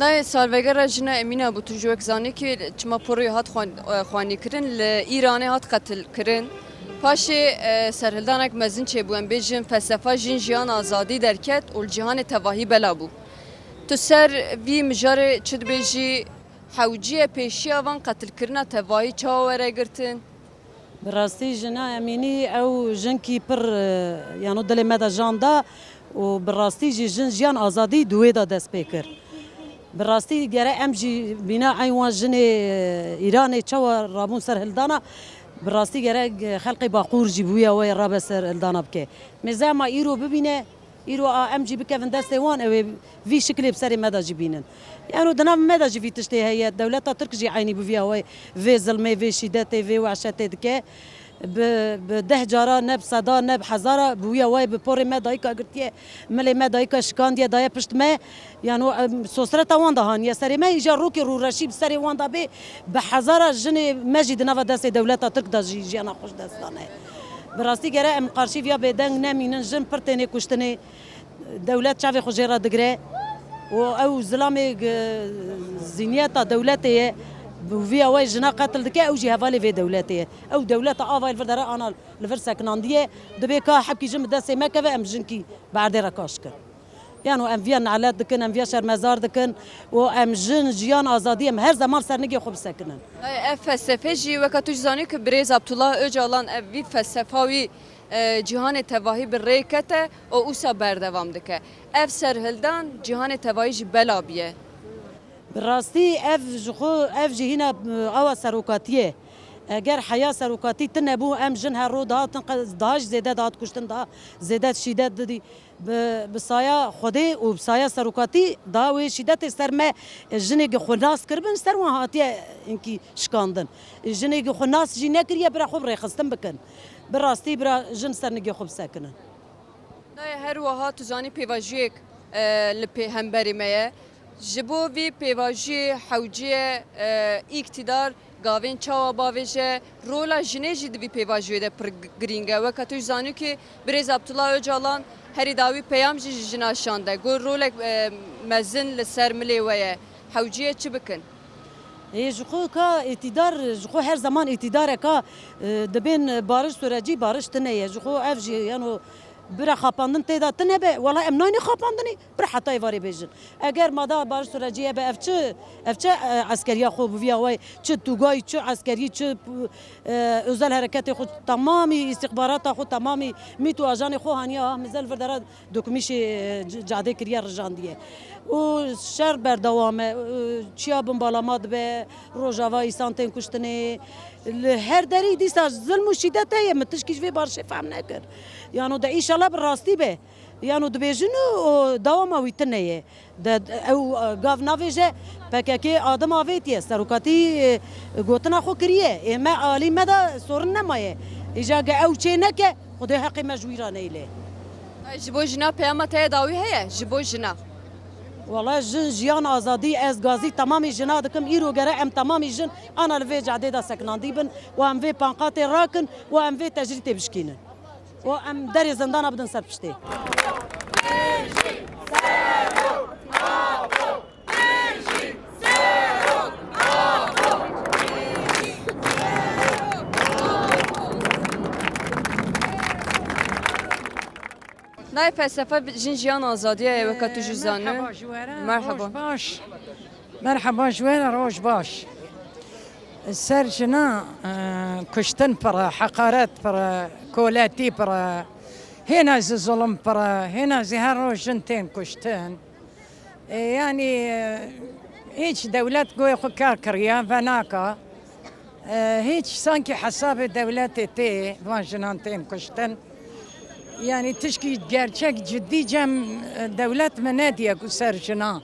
نه سالوگر جنا امینه بو تو جوک زانی که چما پروی هات خوانی کرن ل ایران هات قتل کرن پاشی سرهلدانک مزین چه بو ام بیجن فلسفه جن جیان آزادی درکت و جهان تواهی بلا بو تو سر وی مجار چد بیجی حوجی پیشی آوان قتل کرنا تواهی چاوره گرتن براستی جنا امینی او جن کی پر یعنی دل مدا جاندا و براستی جن جیان آزادی دوی دا دست پیکر براستی گره ام جی بنا ایوان جن ایران چوا رابون سر هلدانا براستی گره خلق باقور جی بویا و راب سر هلدانا بکه مزما ایرو ببینه ایرو ام جی بکفن دست وان او وی شکل بسری مدا جی بینن يعني دنا ماذا جي في تشتي هي الدولة ترك جي عيني بفيها هو في ظلمي في شداتي في وعشاتي دكا بده جارا نب صدا نب حزارة بويا واي ببوري ما دايكا قرتيه ملي ما دايكا شكانديا دايا بشت ما يعني سوسرتا واندا هان يا سري ما يجا روكي رو رشيب سري واندا بي بحزارة جني ماجد نفا داسي دولة ترك دا جي انا خوش داستانه براستي جرا ام قارشي فيا بدن نامين جن برتني كشتني دولة شافي خجيرة دقري او زلامي زينياتا دولتي وفيها واي جنا قتل دكا او جي هفالي في دولتي او دولتا افا الفدراء انا الفرسا كنانديه دبيكا حبكي جم داسي ما كفا ام جنكي بعد راكاشكر يعني ام فيا نعلات دكن ام فيا شر مزار دكن وام جن جيان ازاديه هر زمان سرنگي خوب سكنن فلسفه جی وقت زانی که بریز عبدالله öcalan اوی فلسفاوی جهان تواهی بر ریکته و اوسا بردوام دکه اف سرهلدان جهان تواهی جی بلا بیه براستی اف جی هنا او سروکاتیه اگر حیا سروکاتی تنبو ام جن هر رو داش زیاده داد کشتن دا زیاده شدت دادی بسایا خودی و بسایا سروکاتی دا و شدت سرمه جنگ خناس کربن سر و هاتیه اینکی شکاندن جنگ خناس جی نکریه برا خوب ریخستن بکن براستی برا جن سرنگی خوب سکنن نه هر وها تو زانی پیواژیک لپی همبری میه جبو وی پیواژی حوجی اقتدار گاوین چاوا باویجه رولا جنیجی دوی پیواژی ده پر گرینگه و کتوش زانو که بریز عبدالله öcalan هری داوی پیام جی جناشانده گو رولک مزن لسر ملیوه حوجیه چی بکن؟ جخو کا اقتدار جخو هر زمان اقتدار کا دبین بارش سورجی بارش تنه جخو اف جی یعنی برا خاپاندن تیدا تنه به والله ام ناینی خاپاندنی برا حتی واری بیجن اگر مادا بارش سورجی به افچه عسکریا خوب ویا وای چه توگای چه عسکری چه özel حرکت خود تمامی استخبارات خود تمامی میتو اجان خو هانیا مثل فدرات دکمیش جاده کریا رجاندیه و شر بردوامه چیا بمبالامات به روجاوا ایسانتین کشتنی هر دری دیسا ظلم و شدت هی متشکیش وی بارش فهم نکر یعنی ده ایشالا براستی به یعنی دبیجنو دوام ویتنه او گاف ناویجه پکه آدم آویتیه سروکاتی گوتنا خو کریه ما عالی مدا سورن نمایه ایجا او چه نکه خود حق مجویرانه ایله جبو جنا پیامت داوی هه جبو جنا والله جن جيان آزادي از غازي تمامي جنا دكم ايرو غرا ام تمامي جن انا الفي جعديدا سكناندي بن وام في بانقاتي راكن وام في تجريتي بشكينه وام داري زندان بدن سربشتي نه فلسفه جن آزادیه وقت تو جزانه مرحبا باش مرحبا جوينة روش باش سرجنا كشتن برا حقارات برا كولاتي برا هنا زي ظلم برا هنا زي هالروش جنتين كشتن يعني هيك دولات قوي خكا كريا فناكا هيك سانكي حساب دولات تي فان جنانتين كشتن يعني تشكي جرشك جدي جم دولات منادية كسر جنا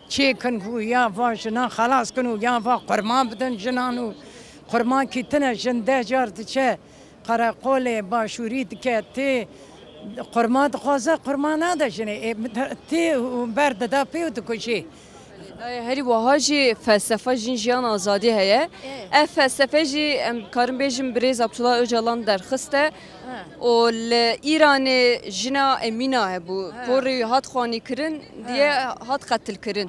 شيء كنو يا فاجنا خلاص كنو يا فا قرمان بدن جنانو قرمان كتنا جنده جار تشا قراقول باشوري دكتي قرمان خوازه قرمان هذا جني تي برد دا بيو دكوشي هری وها جی فلسفه جین جیان آزادی هیه اف فلسفه جی ام کارم بیجم بریز عبدالله öcalan درخسته و ایران جنا امینا هبو پوری هات خوانی کرن دیه هات قتل کرن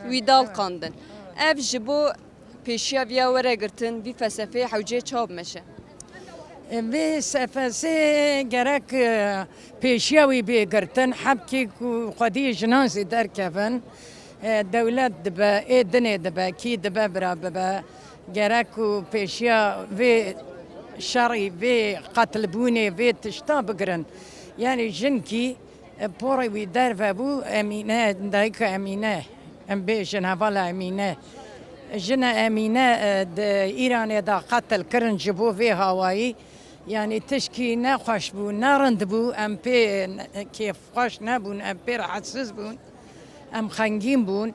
ویدال قاندن اف جبو پیشیا ویا وره گرتن وی فلسفه حوجه چاب مشه وی سفسه گرک پیشیاوی بیگرتن حبکی خودی جنازی در کفن دولت دبا دنیا دبا کی دبا برا ببا گرک و پیشیا وی شرعی وی قتل بونه وی تشتا بگرن یعنی جنکی پوری وی در فبو امینه دایک امینه ام بیشن حوالا امینه جنا امینه ایران دا قتل کرن جبو وی هوایی يعني تشكي نخوش بون نارند بو ام بي كيف خوش نبون ام بي حساس بون ام خنگين بون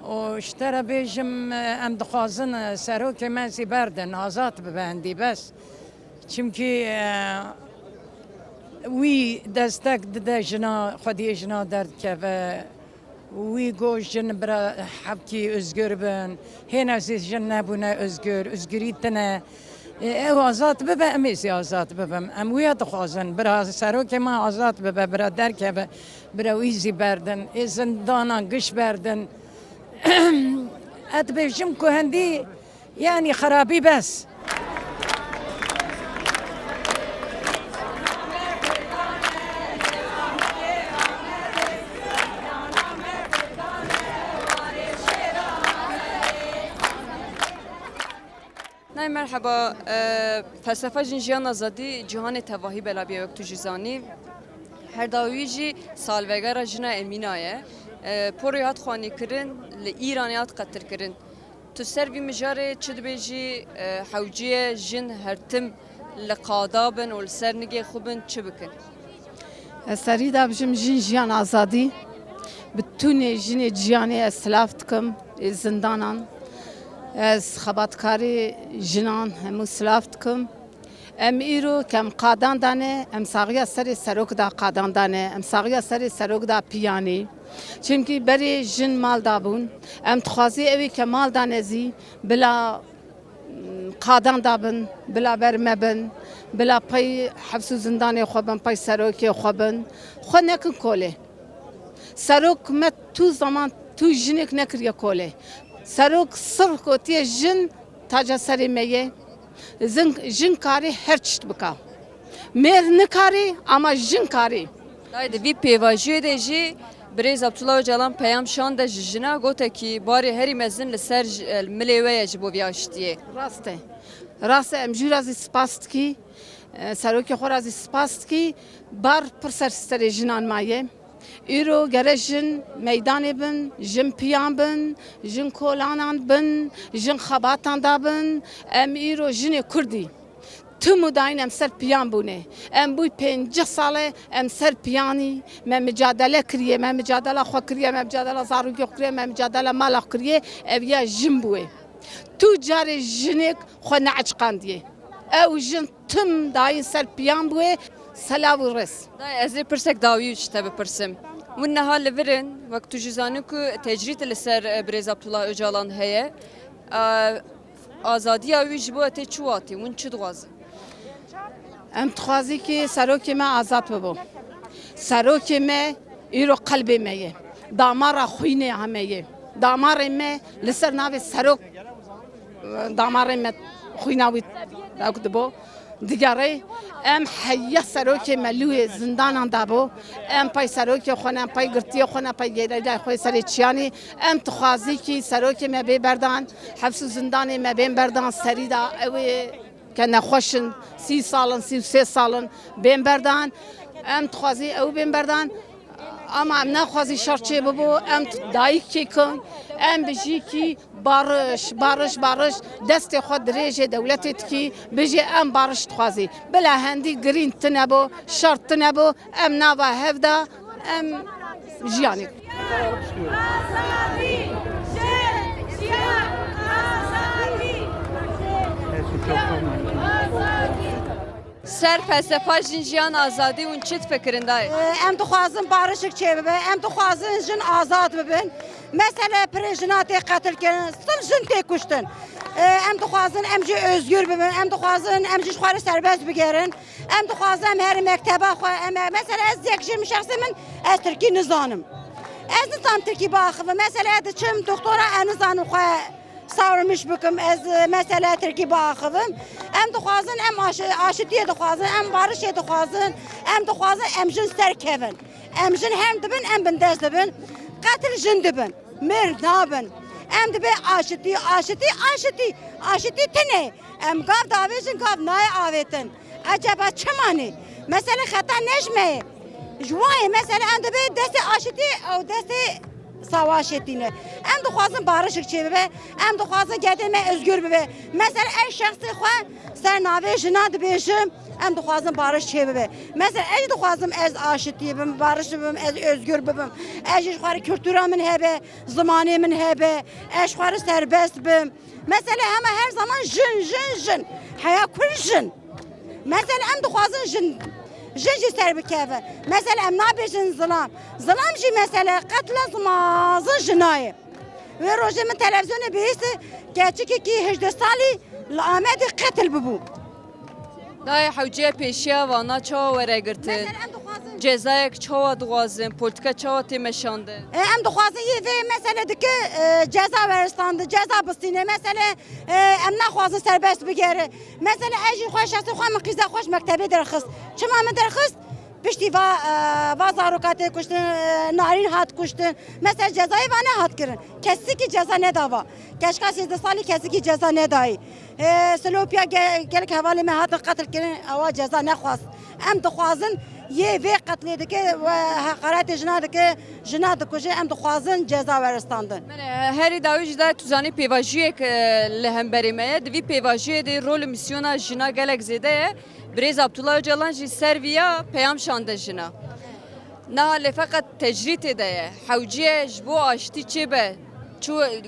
واشترى بيجم ام دخوازن سروك مازي بردن آزاد ببندي بس چمكي وي دستك دا جنا خودي جنا درد كفا وي گوش جن برا حبكي ازگر بن هنا زيز جن نبونا ازگريتنا او آزاد ببه امیزی آزاد ببم امویا دخوازن برا سروک ما آزاد ببه برا درکه برا ویزی بردن زندانا گش بردن ات بجم که هندی یعنی خرابی بس نای مرحبا فلسفه جنجیان آزادی جهان تواهی بلا بیا وقت جزانی هر داوی جی سالوگر جنا امینایه پوریات خوانی کرن ل ایرانیات قتل کرن تو سر وی مجاره چد بیجی حوجی جن هرتم لقادابن و لسر نگه خوبن چه بکن سری دا بجم جنجیان آزادی بتونه جن جیانی اسلاف کم زندانان از خباتکاری جنان هم سلافت کم ام ایرو کم قادان دانه ام ساقیا سری سروک دا قادان دانه ام ساقیا سری سروک دا پیانی چونکی بری جن مال دابون ام تخوازی اوی که مال دانزی بلا قادان دابن بلا برمبن بلا پای حبس زندانی خوبن پای سروکی خوبن خو نکن کوله سروک مت تو زمان تو جنک نکریه کوله سروک صرف کوتی جن تاجا سری میه جن کاری هر چیت بکا مر نکاری اما جن کاری دایده وی پیواجی دیجی بریز عبدالله öcalan پیام شان ده جنا گوته کی باری هری مزن لسر ملیوه جبو بیاشتیه راسته ام جور از سپاست کی سروک خور از سپاست کی بار پرسر سر جنان مایه ایرو گرجن میدانی بن جن پیان بن جن کولانان بن جن خباتان دابن ام ایرو جن کردی تو مداین ام سر پیان بونه ام بوی 50 ساله ام سر پیانی من مجادله کریه من مجادله خو کریه من مجادله زاروگی کریه من مجادله مال کریه اویا جن بوه تو جار جنک خو نعچقاندیه او جن تم داین سر پیان بوه سلاو رس دای ازی پرسک داویو چته بپرسم ونها لورن وقت جزانو کو تجریت لسر بریز عبدالله öcalan هه آزادی اوی جبو ته چواتی ون چه دغاز ام تخوازی که سروک ما آزاد ببو سروک ما ایرو قلب میه دامار خوینه همه دامار ما لسر ناوی سروک دامار ما خویناوی داکت بو دیگری ام حیا سروک ملوی زندان دابو ام پای سروک خونه ام پای گرتی خونه پای گیرای خوی سری چیانی ام تخوازی کی سروک ما به بردان حبس زندان ما بین بردان سری دا اوی که نخوشن 30 سالن 33 سالن بین بردان ام تخوازی او بین بردان اما ام نخوازی شرچه ببو ام دایک کی کن ام بجی کی بارش بارش بارش دست خود ریجه دولتت کی بجی ام بارش تخوازی بلا هندی گرین تنبو شرط تنبو ام نوا هفدا ام جیانی سر ser felsefa jin jiyan azadî û çi fikirinde ye? Em dixwazin barişik çê bibe, em dixwazin jin azad bibin. Mesela pirêjina tê qetilkirin, stil jin tê kuştin. Em dixwazin em jî özgür bibin, em dixwazin em jî ji xwe re serbest bigerin. Em dixwazin em herî mekteba xwe, mesela ez yek jî min şexsê min ez Tirkî nizanim. Ez nizanim Tirkî biaxivim. Mesela diçim doktora ez nizanim xwe savrulmuş bikim, ez mesela Tirkî biaxivim. Em dixwazin em aşitiyê dixwazin, em barişê dixwazin, em dixwazin em jin serkevin. Em jin hem dibin, em bindez dibin. Qatil jin dibin, mir nabin. Em dibe aşitî tune. Em gav davêjin gav nayê avêtin. Acaba çi manî? Mesela xeta nejmeyê. Ji wayê mesela em dibe destê aşitî ew destê savaşetine. Em dixwazin barişik çê bibe, em dixwazin gedê me özgür bibe. Mesela ez şexsê xwe ser navê jina dibêjim, em dixwazin bariş çê bibe. Mesela ez dixwazim ez aşitî bim, bariş bibim, ez özgür bibim. Ez ji xwe re kültûra min hebe, zimanê min hebe, ez ji xwe re serbest bim. Mesela heme her zaman jin. Heya kur jin. Mesela em dixwazin jin jî ser bikeve. Mesela em nabêjin zilam. Zilam jî mesela qetla zimazin jinayê. Wê rojê min televizyonê bihîstî keçikekî 18 salî li Amedê qetil bibû. Dayê hewciya pêşiya vana çawa weregirtin? Mesela em dixwazin Cezayek çawa dixwazin, politika çawa tê meşandin? em dixwazin yê vê mesela dike ceza weristandı, ceza bistîne. Mesela em naxwazin serbest bigere. Mesela ez jî xwe şexsê xwe min qîza xweş mektebê derxist. Çima min derxist? Piştî va zarokatê kuştin, narîn hat kuştin. Mesela cezayê va ne hat kirin. Kesikî ceza nedava. Keşka 18 salî kesikî ceza nedayî. Silopya gelek hevalê me hatin qetil kirin, ewa ceza nexwast. Em dixwazin yê vê qetlê dike ve heqaretê jina dike, jina dikuje, em dixwazin ceza weristandin. Herî dawî ji de tu zanî pêvajiyek li hemberî me ye, divî pêvajiyê de rol û misyona jina gelek zêde ye. Birêz Abdullah Öcalan jî ser vîya peyam şande jina. Niha lê feqet tecrîtê de ye. Hewciye ji bo aşitî çê be?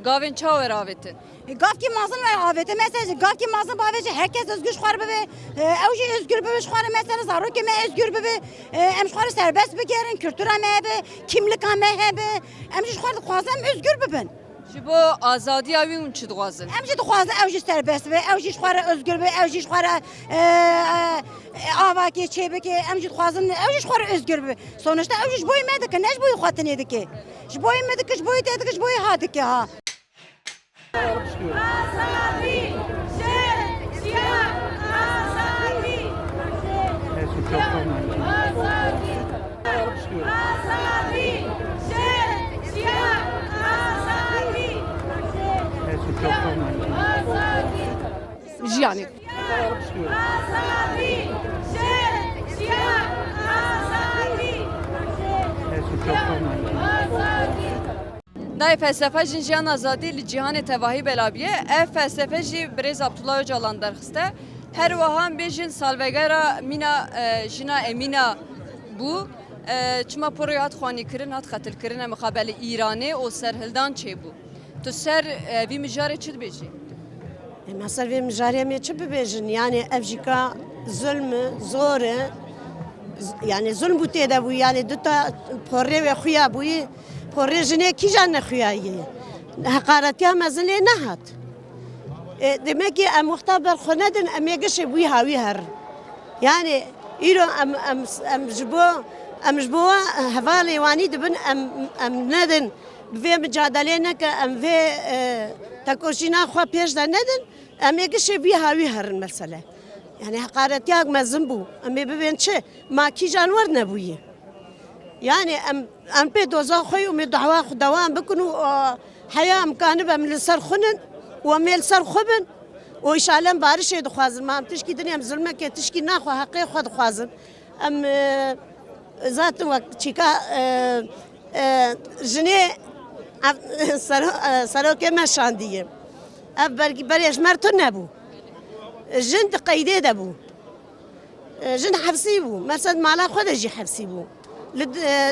Gavên çawa weravêtin? Gavkî mazin ve avête mesela gavkî mazin bavêjî herkes özgür ji xwe re bibe. Ew jî özgür bibe ji xwe re mesela zarokê me özgür bibe. Em ji xwe re serbest bigerin, kültûra me hebe, kimlika me hebe. Em jî ji xwe re dixwazin em özgür bibin. Ji bo azadiya wî hûn çi dixwazin? Em jî dixwazin ew jî serbest bibe, ew jî ji xwe re özgür bibe, ew jî ji xwe re avakê çê bike, em jî dixwazin ew jî ji xwe re özgür bibe. Sonuçta ew jî ji boyê me dike, ne ji boyê xwe tinê dike. Ji boyê me dike, ji boyê te dike, ji boyê ha dike ha. Azadi, şehziyan, azadi. Azadi, azadi, şehziyan, azadi. Azadi, Jiyanê. azadi, şehziyan, azadi. Azadi. Dayê felsefa jin jiyan azadî li cîhanê tevahî belabiye. Ev felsefe jî Birêz Abdullah Öcalan derxiste. Her wiha em bêjin salvegera mîna jina Emîna bû. Çima poroya hat xwanîkirin, hat qetilkirin em mixabelê Îranê û serhildan çêbû. Tu ser vî mijarê çi dibêjî? Mesela vê mijarê me çi bibêjin? Yani ev jî ka zulm zor e. Yani zulm bû tê de bû, yani du ta porê ve xuya bûyî. Porê jinê kîjan nexuyaye. Heqaretiya mezin lê nehat. Demek ki em wexta berxwe nedin, em ê gişê bûyî hawî herin. Yani îro em ji bo hevalê wanî dibin, em nedin bi vê mücadelê neke, em vê tekoşîna xwe pêş de nedin, em ê gişê bûyî hawî herin mesele. Yani heqaretiya mezin bû. Em ê bibên çi? Ma kîjan wer nebûye. Yani em pê doza xwe û me dava xwe dewam bikin û heya imkanı bem li ser xwinin û em ê li ser xwe bin û îşallah em barişê dixwazin. Ma em tişkî dinê em zilmekê tişkî naxwe heqê xwe dixwazin. Em zaten wek çîka jinê serokê me şandiye. Ev berêjmer tu nebû. Jin di qeydê de bû. Jin hevsî bû. Mesela mala xwe de jî hevsî bû.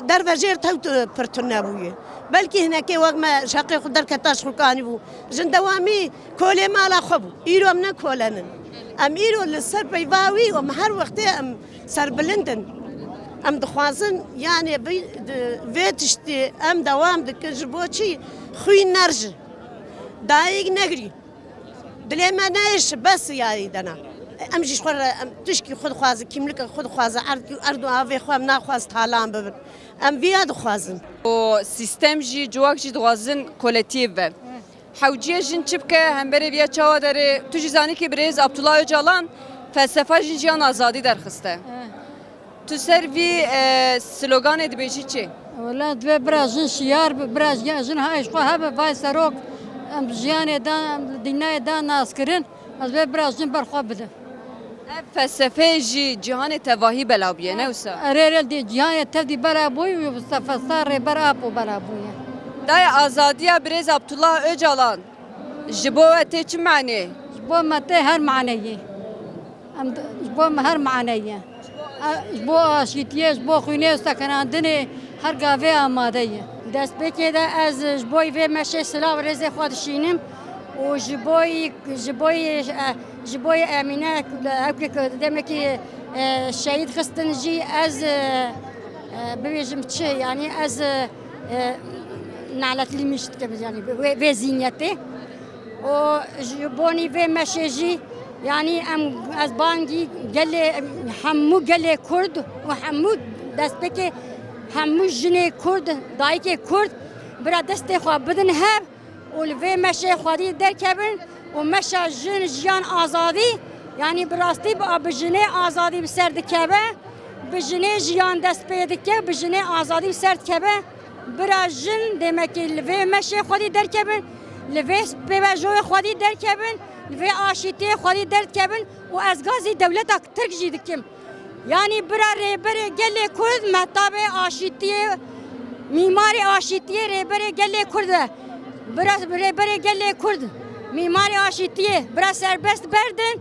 Dervejêr tew pirtir nebûye. Belkî hinekê wek me şeqê xwe derketa ji xulkanî bû. Jin dewamî kolê mala xwe bû. Îro em ne kolenin. ام ایرو لسر پیواوی و هر وقت ام سر بلندن ام دخوازن یعنی ویتشتی ام دوام دکن جبو چی خوی نرج دایگ نگری دلی ما نایش بس یاری دنا ام جیش خور ام تشکی خود خوازه کیملک خود خوازه اردو آوی خوام نخواز تالام ببر ام ویاد خوازن و سیستم جی جواک جی دوازن کولکتیو و حوجیه جن چبکه همبری ویا چاوا داره تو جزانی که بریز عبدالله öcalan فلسفه جن جیان آزادی درخسته تو سر وی سلوگان ادبیجی چی؟ ولا دوی برازن شیار برازن هایش خو هبه وای سروک ام جیان دان دنیای دان ناس کرن از دوی برازن برخوا بده فلسفه جی جهان تواهی بلابیه نه وسا اره دی جیان تدی برا بوی و سفسار برا پو برا بوی دای آزادی بریز عبدالله öcalan جبو ته چه معنی؟ جبو مته هر معنیه ام جبو هر معنیه جبو آشیتیه جبو خوینه سکناندنه هر گاوه آماده یه دست بکیده از جبوی و مشه سلاو رزه خودشینم و جبوی امینه دمکی شهید خستن جی از ببیجم چه یعنی از نعلت اللي مش يعني وزينيته وجبوني في مشيجي يعني ام از بانجي قال لي حمو قال لي كرد وحمو دستبكي حمو جني كرد دايكي كرد برا دستي خو بدن هب والفي مشي خدي دركبن ومشى جن جيان ازادي يعني براستي بجني ازادي بسرد كبه بجني جيان دست بيدكه بجني ازادي بسرد كبه براجن demek ki ve meşe خودی درکبن لوی پیوجوی خودی درکبن لوی آشیتی خودی درکبن و از گازی دولت ترک جیدکیم yani bira rebere gelle kurd mehtabe aşitiye mimari aşitiye rebere gelle kurd bira rebere gelle kurd mimari aşitiye bira serbest berdin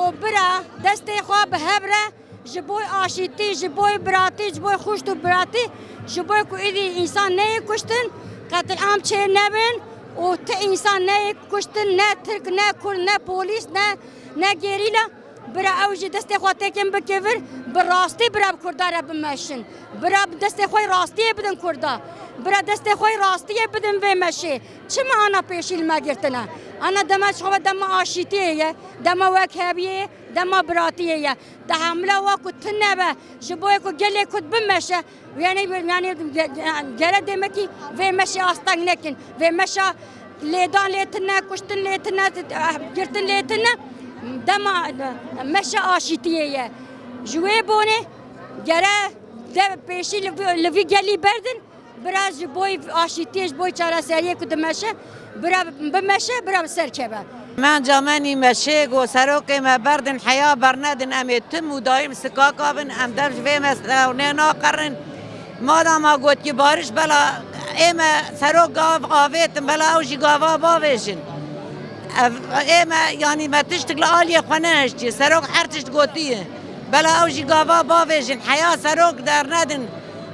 o bira deste xab hebre جبوی آشیتی جبوی براتی جبوی خوشت و براتی جبوی کو ایدی انسان نه کشتن قتل عام چه نبین و ته انسان نه کشتن نه ترک نه کرد نه پلیس نه گریلا برا اوجی دست خواته کم بکیور براستی برا کردار بمشن برا دست خوی راستی بدن کردا برا دست خوی راستی بدن و مشه چه معنا پیشیل مگرتنه انا دمش خو دم آشیتیه دم وکهبیه دم براتیه ده حمله وقت نبه جبوی کو گله کد بمشه yani gele demek ki ve meşe astan nekin ve meşe ledan letine kuştun letine girtin letine dema meşe aşitiye jüve bone gele de peşi levi geli berdin biraz boy aşitiye boy çara seriye kod meşe برا بمشي برا سركبه من جامني مشيق وسروك ما بردن حياة برندن أميتم ودايم سكاكا بن أم درج في مسلاونين آخرن ما دام قلت كي بارش بلا إما سروك قاف قافتن بلا أوجي قافا بافيشن إما يعني ما تشتغل آلية خناشتي سروك حرتش قوتيه بلا أوجي قافا بافيشن حياة سروك درندن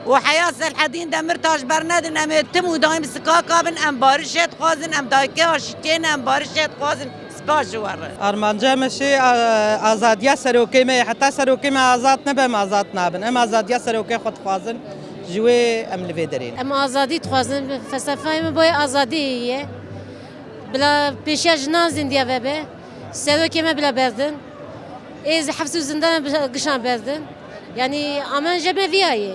وحياة الحدين ده مرتاج برندن ام تم ودايم سكاكا بن ام بارشت خازن ام دايكه هاشتين ام بارشت خازن سپاس ور ارمانجا مشي آزادیا سروکی می حتی سروکی ما آزاد نبم آزاد نبن ام آزادیا سروکی خود خازن جوی ام لوی درین ام آزادی خازن فلسفه ام باید آزادیه بلا پیشیا جنان زندیا وبه سروکی ما بلا بردن از حبس و زندان قشان بردن yani aman cebe viyaye